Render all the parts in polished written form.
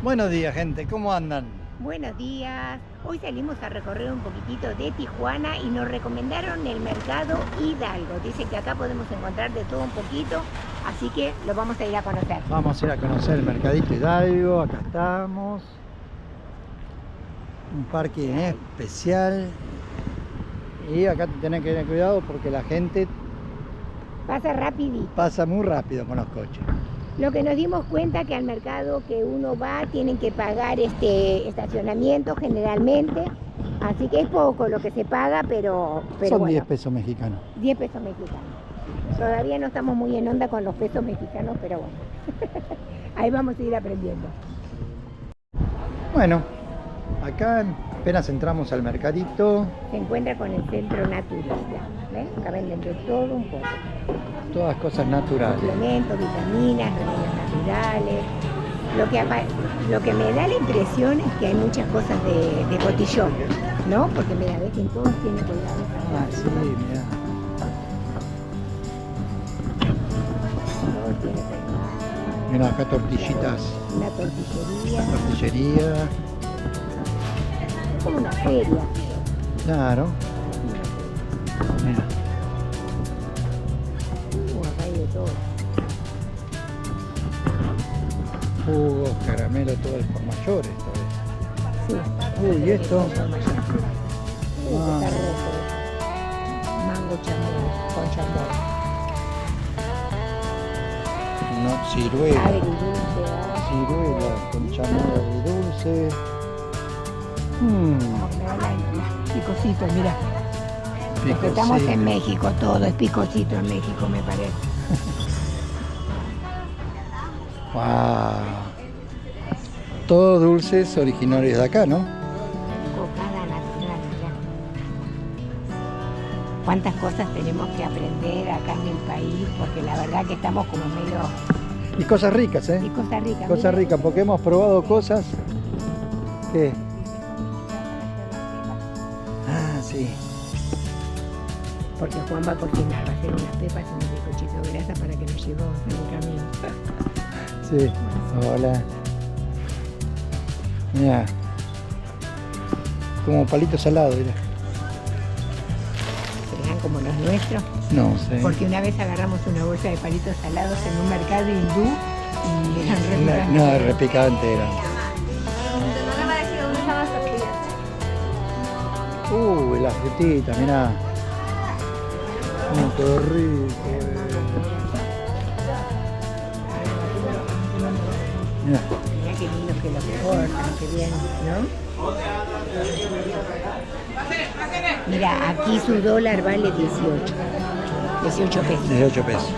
Buenos días, gente, ¿cómo andan? Buenos días. Hoy salimos a recorrer un poquitito de Tijuana y nos recomendaron el mercado Hidalgo. Dice que acá podemos encontrar de todo un poquito, así que lo vamos a ir a conocer. Vamos a ir a conocer el Mercadito Hidalgo, acá estamos. Un parking especial. Y acá tenés que tener cuidado porque la gente Pasa rapidito. pasa muy rápido con los coches. Lo que nos dimos cuenta que al mercado que uno va tienen que pagar estacionamiento generalmente, así que es poco lo que se paga, pero Son bueno, 10 pesos mexicanos. 10 pesos mexicanos. Todavía no estamos muy en onda con los pesos mexicanos, pero bueno, ahí vamos a ir aprendiendo. Bueno, acá apenas entramos al mercadito, Se encuentra con el centro naturista, ¿ves? Acá venden de todo un poco. todas cosas naturales. Suplementos, vitaminas, remedios naturales. Lo que me da la impresión es que hay muchas cosas de cotillón, ¿no? Porque mira, ves que en todos tiene colgados. Ah, sí, mira. Todos tiene colgados. Mira acá tortillitas. Una tortillería. Tortillería. Es como una feria. Claro. Mira. Acá hay de todo. Jugos, caramelo, todo es por mayores. Sí. Uy, ¿y esto? Está rojo. Mango chamoy, con chamoy. No, ciruela. Agridulce, ¿ah? Ciruela con chamoy agridulce. Picosito, mira. Porque estamos en México, todo es picosito en México, me parece. Wow. Todos dulces originarios de acá, ¿no? Cocada natural, ya. Cuántas cosas tenemos que aprender acá en el país, porque la verdad que estamos como medio... Y cosas ricas, ¿eh? Y cosas ricas. Cosas ricas, porque hemos probado cosas que... Ah, sí. Porque Juan va a cocinar, va a hacer unas pepas y un bizcochito de grasa para que nos llevemos en el camino. Sí. Hola. Mira. Como palito salado, mira. ¿Serán como los nuestros? No sé. Porque una vez agarramos una bolsa de palitos salados en un mercado hindú y eran re picantes. No, repicante era. Las frutitas, mirá. Qué rico. Mirá. Mirá qué lindo que lo cortan, qué bien, ¿no? Mira, aquí su dólar vale 18 pesos. 18 pesos.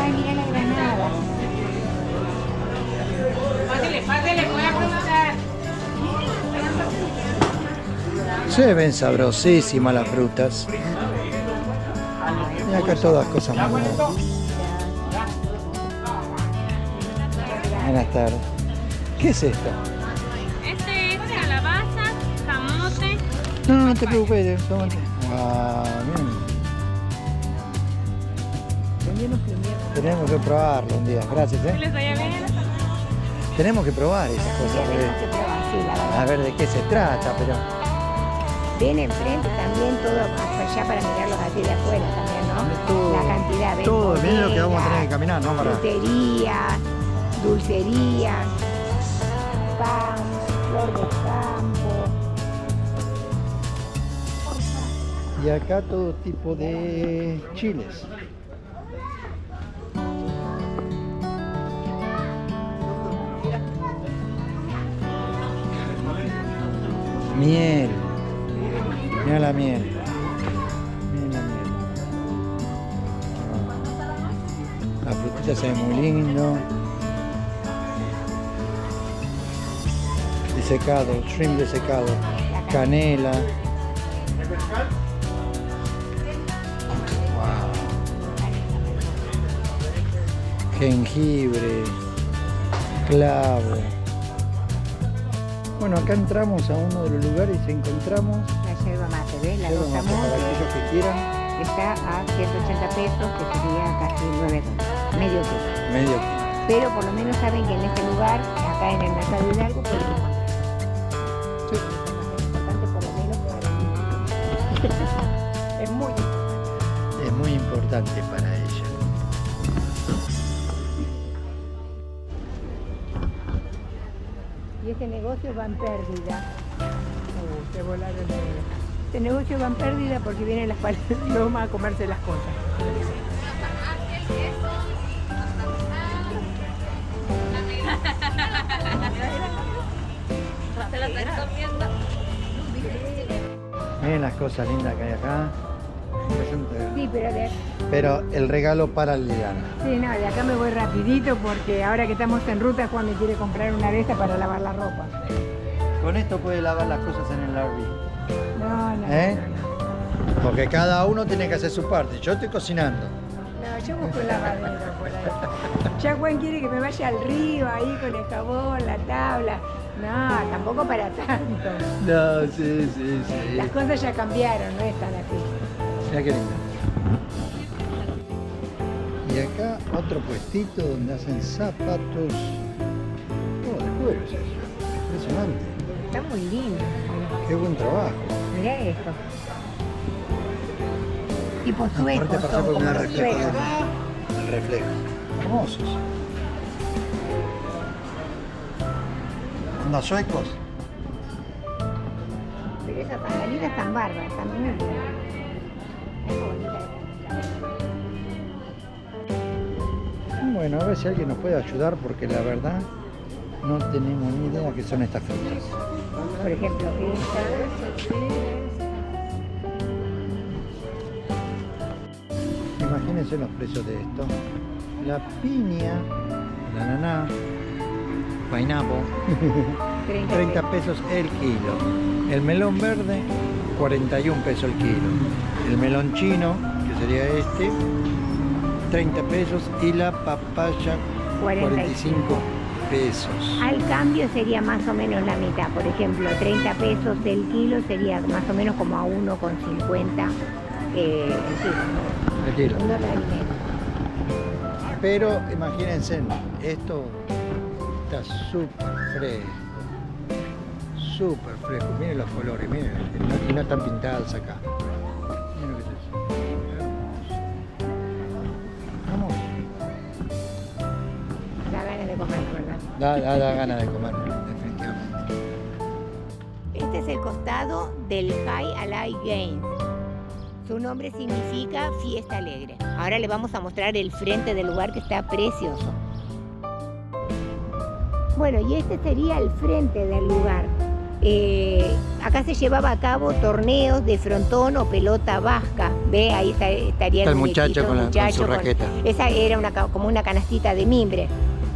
Ay, mira la granada. Pásale, voy a preguntar. Se ven sabrosísimas las frutas. Y acá todas cosas más buenas. Buenas tardes. ¿Qué es esto? Este es calabaza, camote. No te preocupes, tómate. Ah, bien. Tenemos que probarlo un día. Gracias, Que les vaya bien. Tenemos que probar esas cosas. Tenemos que probar, sí, la verdad. A ver de qué se trata, pero... Ven enfrente también todo hasta allá para mirarlos así de afuera también, ¿no? Todo, La cantidad de todo, miren lo que vamos a tener que caminar, ¿no? Para... fruterías, dulcerías, pan, flor de campo. Y acá todo tipo de chiles. Miel. Mira la miel. Mira la miel. La frutita se ve muy lindo. Desecado, shrimp desecado. Canela. Wow. Jengibre. Clavo. Bueno, acá entramos a uno de los lugares y encontramos La yerba mate, ¿ves? La yerba mate rosamos. para aquellos que quieran. Está a 180 pesos, que sería casi 9 dólares. Medio kilo. Medio kilo. pero por lo menos saben que en este lugar, acá en el mercado Hidalgo, pueden encontrar. Sí. Eso es lo más importante, por lo menos para mí. Es muy importante. Es muy importante para ella. Y este negocio va en pérdida. Se volaron este negocio va en pérdida porque vienen las palomas a comerse las cosas. Se la están comiendo. Miren las cosas lindas que hay acá. Sí, Pero el regalo para Liliana. sí, no, de acá me voy rapidito porque ahora que estamos en ruta Juan me quiere comprar una de estas para lavar la ropa. Con esto puede lavar las cosas en el RV. No, ¿Eh? Porque cada uno tiene que hacer su parte. Yo estoy cocinando. No, yo busco el lavadero por ahí. Ya Juan quiere que me vaya al río ahí con el jabón, la tabla. No, tampoco para tanto. No, sí. Las cosas ya cambiaron, no es tan así. Mira qué lindo. Y acá otro puestito donde hacen zapatos. Oh, de cuero es eso. Impresionante. Está muy lindo. Qué buen trabajo. Mirá esto. Tipo sueco, Aparte pasar son por como una los reflejo. suecos. El reflejo. Hermosos. ¿Unos suecos? Pero esas sandalias están bárbaras, están muy lindas. Es bonita esa. Bueno, a ver si alguien nos puede ayudar porque la verdad no tenemos ni idea qué son estas frutas. Por ejemplo, esta. Imagínense los precios de esto. La piña, el ananá, pineapple, 30 pesos el kilo. El melón verde, 41 pesos el kilo. El melón chino, que sería este, 30 pesos. Y la papaya, 45 pesos. Al cambio sería más o menos la mitad. Por ejemplo, 30 pesos el kilo sería más o menos como a 1,50 el kilo. El kilo. $1 y medio. Pero imagínense, esto está súper fresco. Súper fresco. Miren los colores, miren. Y no están pintadas acá. Miren lo que es eso. Hermoso. Vamos. Da ganas de comer, ¿verdad? Da ganas de comer, definitivamente. Este es el costado del High Alai Games. Su nombre significa fiesta alegre. Ahora le vamos a mostrar el frente del lugar que está precioso. Bueno, y este sería el frente del lugar. Acá se llevaba a cabo torneos de frontón o pelota vasca. Ve, ahí estaría Está el muñequito, muchacho con su raqueta. Esa era como una canastita de mimbre.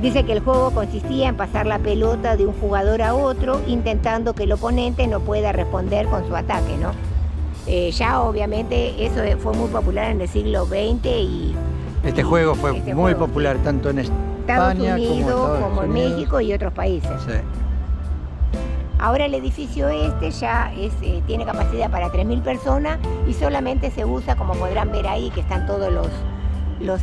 Dice que el juego consistía en pasar la pelota de un jugador a otro, intentando que el oponente no pueda responder con su ataque, ¿no? Ya obviamente eso fue muy popular en el siglo XX y... Este juego fue este muy juego, popular tanto en Estados España Unidos, como en Unidos. México y otros países. Sí. Ahora el edificio este ya tiene capacidad para 3.000 personas y solamente se usa, como podrán ver ahí, que están todos la La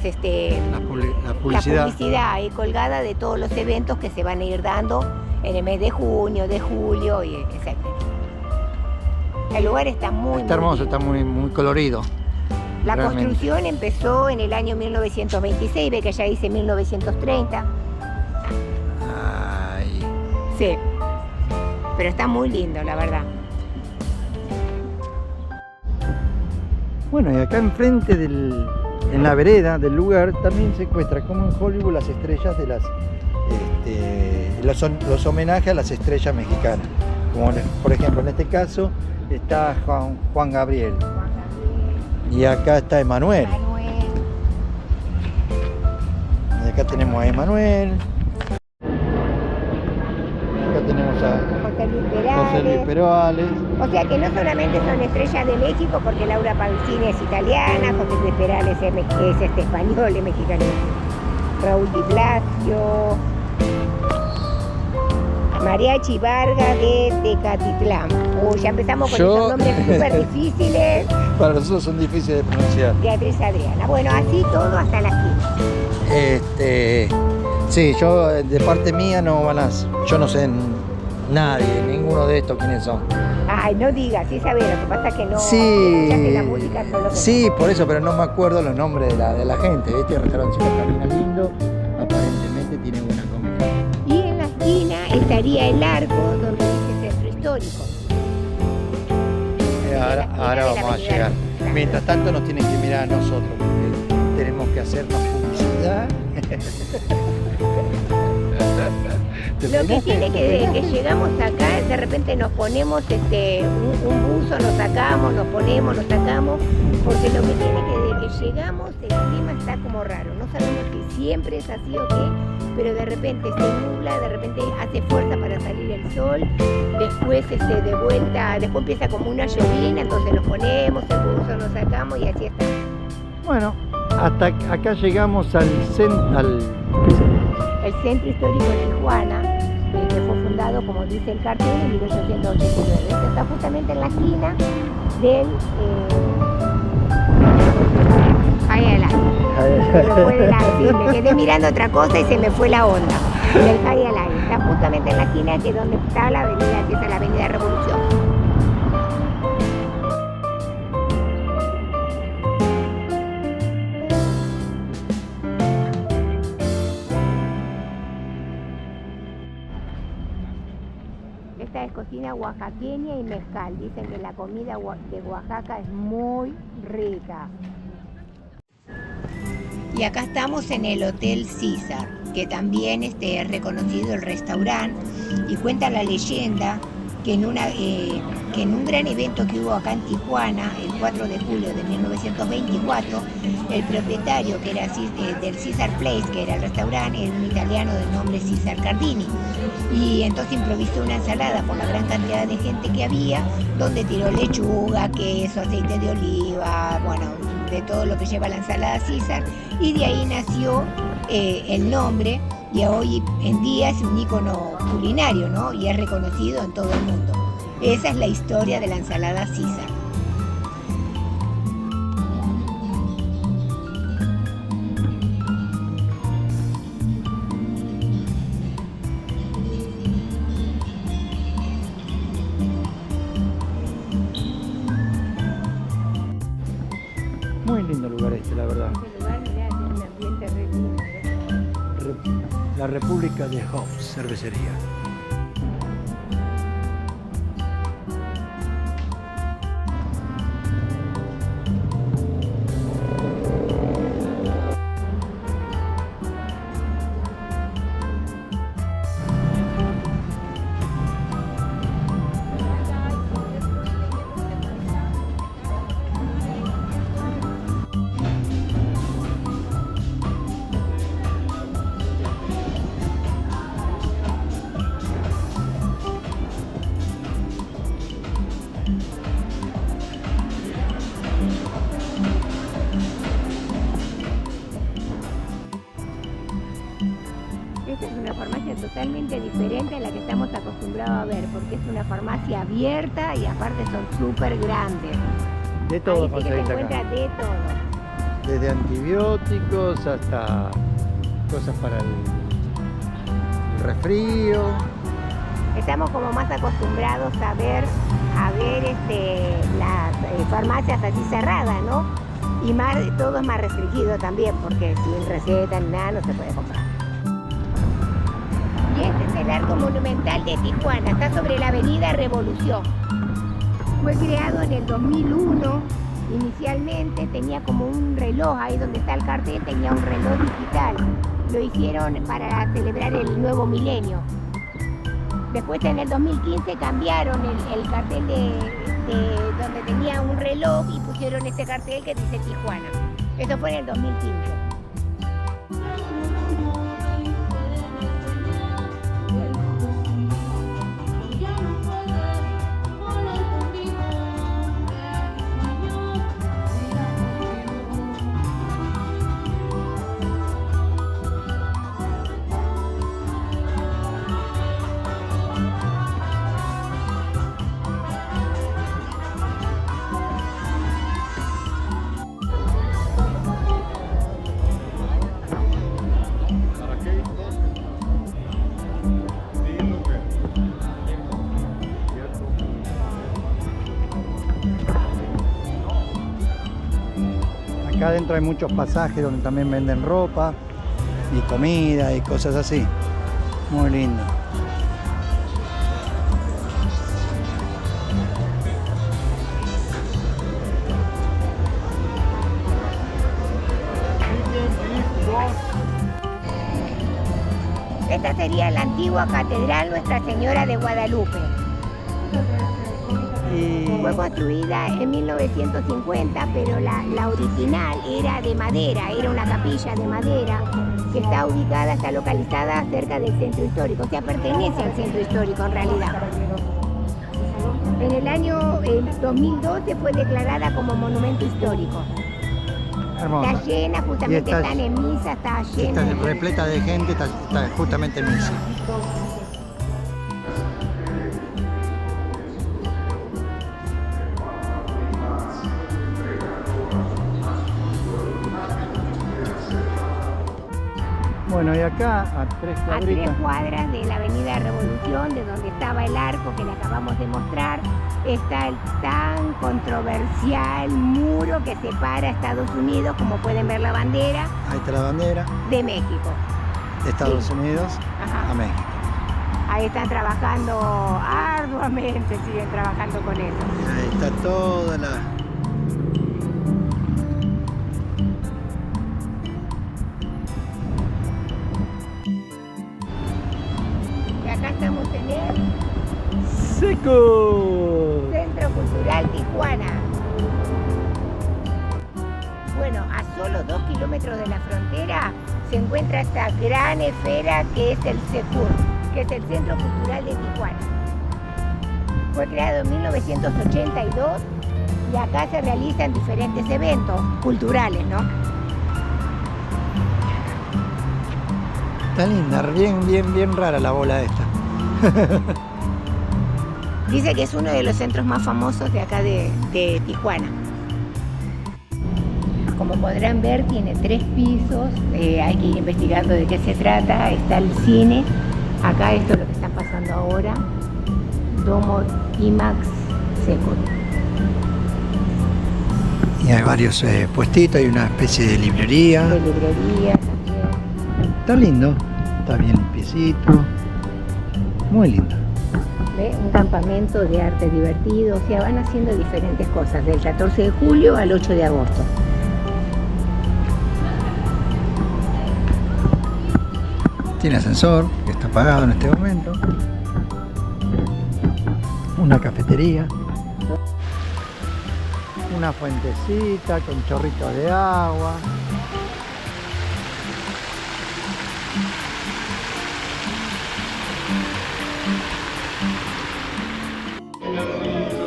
publicidad. la publicidad ahí colgada de todos los eventos que se van a ir dando en el mes de junio, de julio, y etc. El lugar está muy Hermoso, lindo. está muy colorido. La realmente. construcción empezó en el año 1926, ve que ya dice 1930. Ay. Sí, pero está muy lindo, la verdad. Bueno, y acá enfrente en la vereda del lugar también se encuentra, como en Hollywood, las estrellas de los homenajes a las estrellas mexicanas. Como por ejemplo, en este caso está Juan Gabriel. Y acá está Emanuel. Y acá tenemos a Emanuel. Acá tenemos a José Luis Perales. O sea que no solamente son estrellas de México, porque Laura Pausini es italiana, José Luis Perales es español, es mexicano. Raúl Di Blasio, Mariachi Varga de Tecatitlán. Uy, ya empezamos con esos nombres súper difíciles. Para nosotros son difíciles de pronunciar. Beatriz Adriana. Bueno, así todo hasta la esquina. Sí, yo de parte mía no van a... Yo no sé nadie, ninguno de estos quiénes son. Ay, no digas, sí sabes, lo que pasa es que no Sí, escuchaste la música, solo que sí, por eso, pero no me acuerdo los nombres de la gente. Este restaurante camina lindo, aparentemente tiene buena comida. Y en la esquina estaría el arco donde dice centro histórico. Ahora de la vamos a avenida. llegar. Mientras tanto nos tienen que mirar a nosotros, porque tenemos que hacernos publicidad. Lo que tiene que llegamos acá, de repente nos ponemos un buzo, nos sacamos, nos ponemos, nos sacamos, porque lo que tiene que desde que llegamos el clima está como raro, no sabemos si siempre es así o qué, pero de repente se nubla, de repente hace fuerza para salir el sol, después de vuelta, después empieza como una llovina, entonces nos ponemos, el buzo, nos sacamos y así está. Bueno, hasta acá llegamos al centro. El Centro Histórico de Tijuana, que fue fundado, como dice el cartel, en 1889. Esto está justamente en la esquina del Jaya Alay. Me quedé mirando otra cosa y se me fue la onda. Del Jaya Alay. Está justamente en la esquina que es donde está la avenida, que es la avenida Revolución. Esta es cocina oaxaqueña y mezcal. Dicen que la comida de Oaxaca es muy rica. Y acá estamos en el Hotel César, que también es reconocido el restaurante, y cuenta la leyenda que en un gran evento que hubo acá en Tijuana, el 4 de julio de 1924, el propietario que era del César Place, que era el restaurante, era un italiano de nombre César Cardini. Y entonces improvisó una ensalada por la gran cantidad de gente que había, donde tiró lechuga, queso, aceite de oliva, bueno, de todo lo que lleva la ensalada César, y de ahí nació el nombre, y hoy en día es un ícono culinario, ¿no? Y es reconocido en todo el mundo. Esa es la historia de la ensalada César. Muy lindo lugar este, la verdad. Este lugar, mirá, tiene un ambiente re lindo. La República de Hobbs, cervecería. Esta es una farmacia totalmente diferente a la que estamos acostumbrados a ver, porque es una farmacia abierta y aparte son súper grandes. De todo Ahí sí que se conseguís encuentra acá. de todo. Desde antibióticos hasta cosas para el resfrío. Estamos como más acostumbrados a ver las farmacias así cerradas, ¿no? Y todo es más restringido también, porque sin receta ni nada no se puede comprar. Y este es el Arco Monumental de Tijuana, está sobre la avenida Revolución. Fue creado en el 2001, inicialmente tenía como un reloj, ahí donde está el cartel tenía un reloj digital. Lo hicieron para celebrar el nuevo milenio. Después en el 2015 cambiaron el cartel de donde tenía un reloj y pusieron este cartel que dice Tijuana. Eso fue en el 2015. acá adentro hay muchos pasajes donde también venden ropa y comida y cosas así. Muy lindo. Esta sería la antigua catedral Nuestra Señora de Guadalupe. Fue construida en 1950, pero la original era de madera, era una capilla de madera que está ubicada, está localizada cerca del centro histórico, o sea, pertenece al centro histórico en realidad. En el año 2012 fue declarada como monumento histórico. Hermosa. Está llena, justamente están en misa, está llena. Está repleta de gente, está justamente en misa. Bueno, y acá a 3 A 3 cuadras de la Avenida Revolución, de donde estaba el arco que le acabamos de mostrar, está el tan controversial muro que separa a Estados Unidos, como pueden ver la bandera, Ahí está la bandera de México. de Estados Unidos Ajá. a México. Ahí están trabajando arduamente, siguen trabajando con eso. Y ahí está toda la... Y acá estamos en el ¡Seco! Centro Cultural Tijuana. Bueno, a solo 2 kilómetros de la frontera se encuentra esta gran esfera que es el CECUR, que es el Centro Cultural de Tijuana. Fue creado en 1982 y acá se realizan diferentes eventos culturales, ¿no? Está linda, bien rara la bola esta. Dice que es uno de los centros más famosos de acá de Tijuana. Como podrán ver, tiene 3 pisos, hay que ir investigando de qué se trata. Está el cine, acá esto es lo que está pasando ahora, Domo IMAX Secot. Y hay varios puestitos, hay una especie de librería. De librería también. Está lindo, está bien limpiecito, muy lindo. ¿Ve? Un campamento de arte divertido, o sea, van haciendo diferentes cosas, del 14 de julio al 8 de agosto. Tiene ascensor, que está apagado en este momento. Una cafetería. Una fuentecita con chorritos de agua.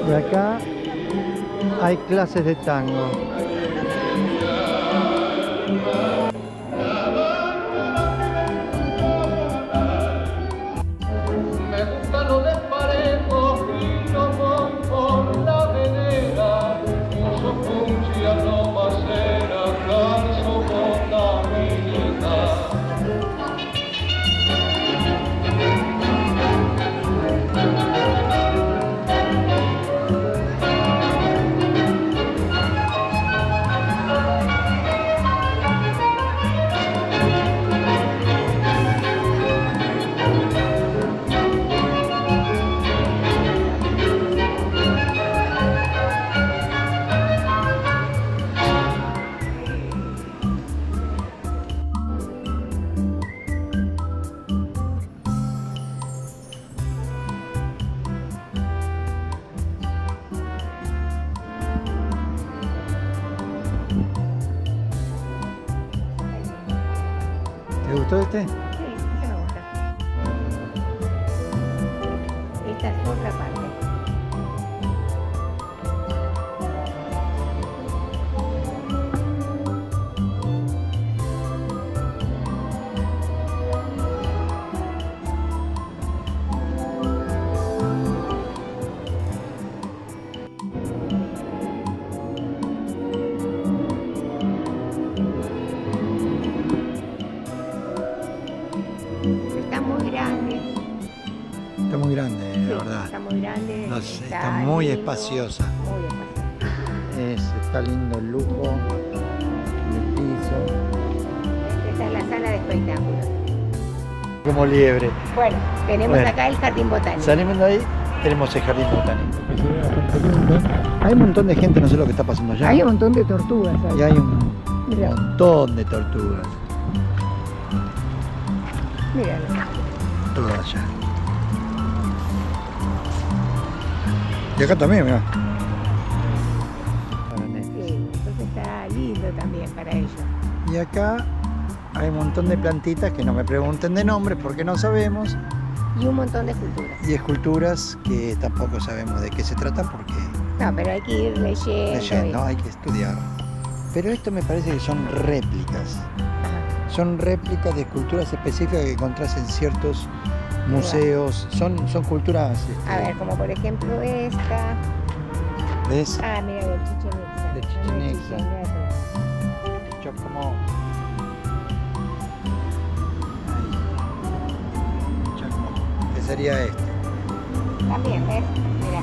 Y acá hay clases de tango. ¿Te gustó este? Sí, ese me gusta. Esta es otra parte. Está muy grande. Está muy grande, Sí, la verdad. está muy grande. No sé, está muy lindo, espaciosa. Muy espaciosa. Está lindo el lujo. semana de espectáculos. Como liebre. Bueno, tenemos Bueno. acá el jardín botánico. Salimos de ahí, tenemos el jardín botánico. Hay un montón de gente, no sé lo que está pasando allá. Hay un montón de tortugas ahí. Y hay un Mirá. montón de tortugas. Míralo. Todas allá. Y acá también, mirá. Para nenes. Sí, entonces está lindo también para ellos. Y acá hay un montón de plantitas que no me pregunten de nombres porque no sabemos. Y un montón de esculturas. Y esculturas que tampoco sabemos de qué se tratan porque No, pero hay que ir leyendo. hay que estudiar. Pero esto me parece que son réplicas. Ajá. Son réplicas de esculturas específicas que encontrás en ciertos museos. Son culturas. A ver, como por ejemplo esta. ¿Ves? Ah, mira, del Chichén Itzá. Del Chichén No es Itzá. Chichén Itzá. Hecho como. ¿Qué sería este? También, ¿ves? Mira,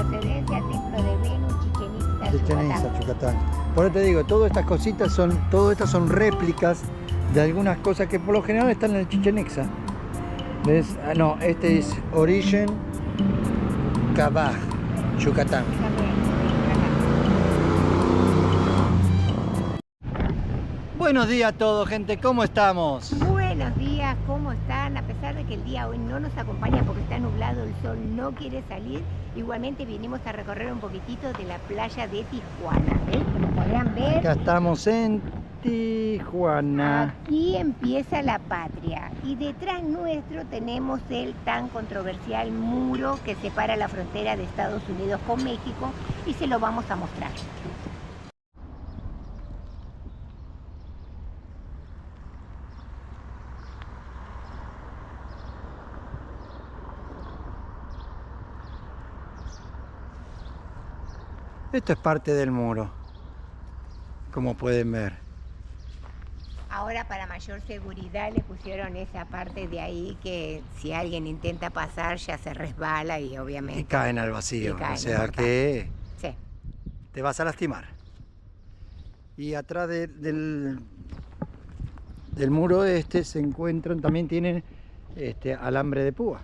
procedencia, templo de Venus, Chichén Itzá, Chichén Itzá, Yucatán. Yucatán. Por eso te digo, todas estas cositas todas estas son réplicas de algunas cosas que por lo general están en el Chichén Itzá. ¿Ves? Ah, no, este es Origen Cabaj, Yucatán. También, Buenos días a todos, gente, ¿cómo estamos? Yucatán. Buenos días, ¿cómo están? A pesar de que el día hoy no nos acompaña porque está nublado, el sol no quiere salir, igualmente vinimos a recorrer un poquitito de la playa de Tijuana. ¿Ves? Como podrán ver, Acá estamos en Tijuana. aquí empieza la patria y detrás nuestro tenemos el tan controversial muro que separa la frontera de Estados Unidos con México y se lo vamos a mostrar. Esto es parte del muro, como pueden ver. Ahora para mayor seguridad le pusieron esa parte de ahí que si alguien intenta pasar ya se resbala y obviamente... Y caen al vacío, Y caen, o sea no que Sí. te vas a lastimar. Y atrás del muro este se encuentran, también tienen alambre de púa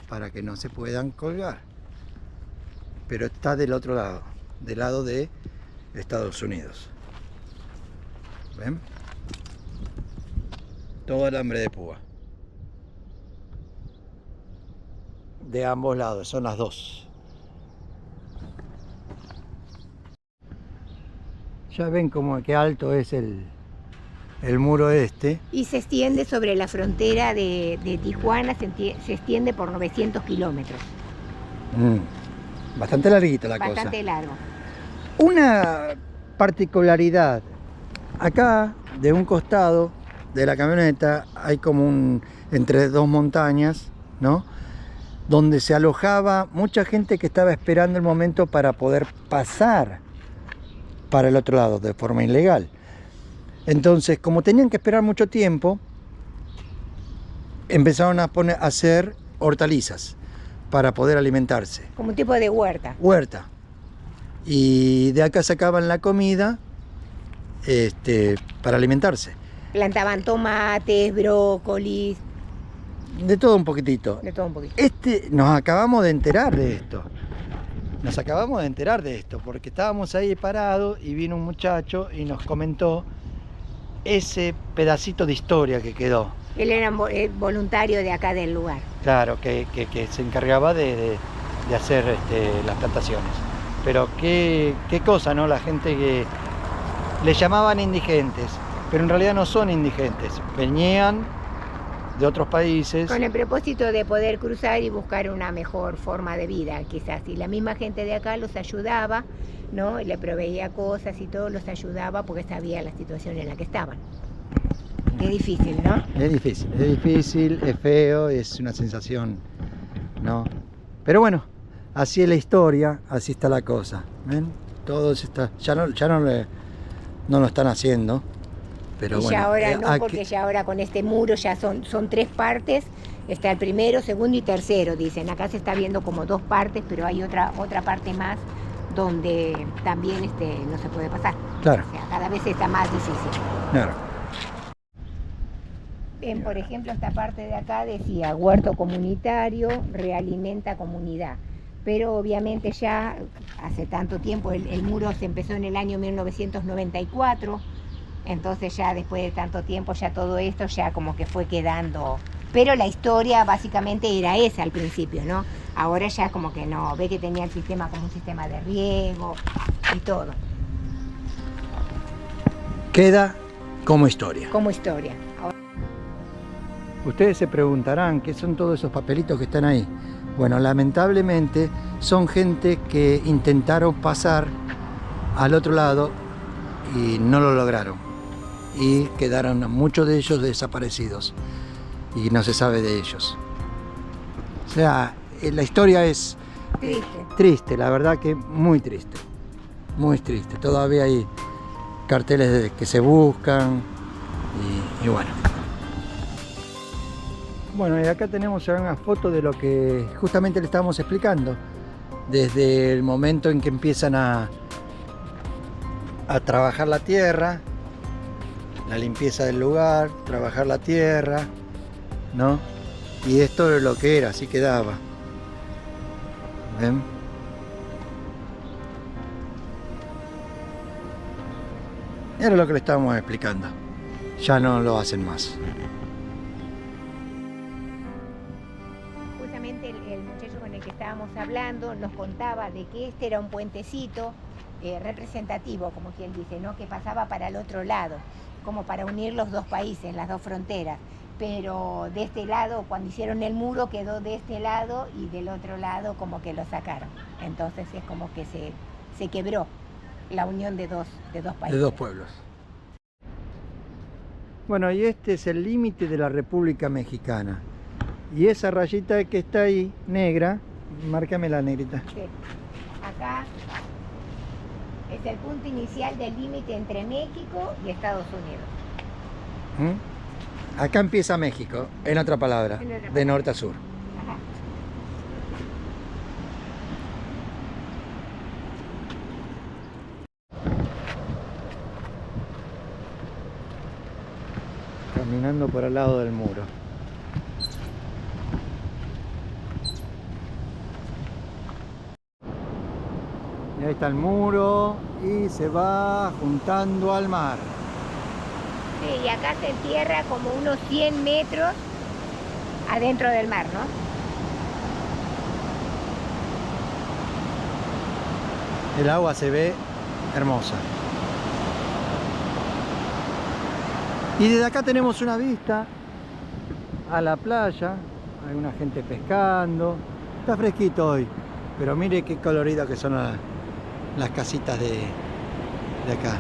para que no se puedan colgar. Pero está del otro lado, del lado de Estados Unidos. ¿Ven? Todo alambre de púa. De ambos lados, son las dos. Ya ven como que alto es el muro este. Y se extiende sobre la frontera de Tijuana, se extiende por 900 kilómetros. Bastante larguita la Bastante cosa. largo. Una particularidad. Acá, de un costado de la camioneta, hay como entre dos montañas, ¿no? Donde se alojaba mucha gente que estaba esperando el momento para poder pasar para el otro lado de forma ilegal. Entonces, como tenían que esperar mucho tiempo, empezaron a hacer hortalizas para poder alimentarse. Como un tipo de huerta. Huerta. Y de acá sacaban la comida para alimentarse. Plantaban tomates, brócolis, De todo un poquitito. de todo un poquito. Nos acabamos de enterar de esto. Nos acabamos de enterar de esto porque estábamos ahí parados y vino un muchacho y nos comentó ese pedacito de historia que quedó. Él era voluntario de acá del lugar. Claro, que se encargaba de hacer las plantaciones. Pero qué cosa, ¿no? La gente que le llamaban indigentes, pero en realidad no son indigentes. Venían de otros países. Con el propósito de poder cruzar y buscar una mejor forma de vida, quizás. Y la misma gente de acá los ayudaba, ¿no? Le proveía cosas y todo, los ayudaba porque sabía la situación en la que estaban. Es difícil, ¿no? Es difícil, es feo, es una sensación, ¿no? Pero bueno, así es la historia, así está la cosa. ¿Ven? Todo está, ya no lo están haciendo. Pero y bueno, ya ahora no, porque ya ahora con este muro ya son 3 partes. Está el primero, segundo y tercero, dicen. Acá se está viendo como 2 partes, pero hay otra parte más donde también no se puede pasar. Claro. O sea, cada vez está más difícil. Claro. por ejemplo, esta parte de acá decía huerto comunitario, realimenta comunidad. Pero obviamente ya hace tanto tiempo, el muro se empezó en el año 1994, entonces ya después de tanto tiempo ya todo esto ya como que fue quedando. Pero la historia básicamente era esa al principio, ¿no? Ahora ya como que no, ve que tenía el sistema como un sistema de riego y todo. Queda como historia. Como historia. Ustedes se preguntarán qué son todos esos papelitos que están ahí. Bueno, lamentablemente son gente que intentaron pasar al otro lado y no lo lograron. Y quedaron muchos de ellos desaparecidos y no se sabe de ellos. O sea, la historia es triste, la verdad que muy triste. Muy triste. Todavía hay carteles que se buscan y bueno. Bueno, y acá tenemos una foto de lo que justamente le estábamos explicando. Desde el momento en que empiezan a trabajar la tierra, la limpieza del lugar, trabajar la tierra, ¿no? Y esto es lo que era, así quedaba. ¿Ven? Era lo que le estábamos explicando. Ya no lo hacen más. El muchacho con el que estábamos hablando nos contaba de que este era un puentecito representativo, como quien dice, ¿no? Que pasaba para el otro lado, como para unir los dos países, las dos fronteras. Pero de este lado, cuando hicieron el muro, quedó de este lado y del otro lado como que lo sacaron. Entonces es como que se quebró la unión de dos países. De dos pueblos. Bueno, y este es el límite de la República Mexicana. Y esa rayita que está ahí, negra, márcame la negrita. Sí. Acá es el punto inicial del límite entre México y Estados Unidos. Acá empieza México, en otra palabra, de norte a sur. Ajá. Caminando por al lado del muro. Y ahí está el muro y se va juntando al mar. Sí, y acá se entierra como unos 100 metros adentro del mar, ¿no? El agua se ve hermosa. Y desde acá tenemos una vista a la playa. Hay una gente pescando. Está fresquito hoy, pero mire qué coloridas que son las casitas de acá.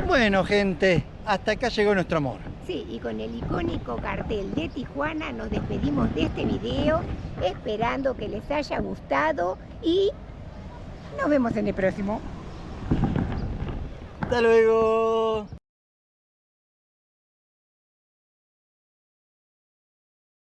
Bueno, gente, hasta acá llegó nuestro amor. Sí, y con el icónico cartel de Tijuana nos despedimos de este video, esperando que les haya gustado y nos vemos en el próximo. Hasta luego.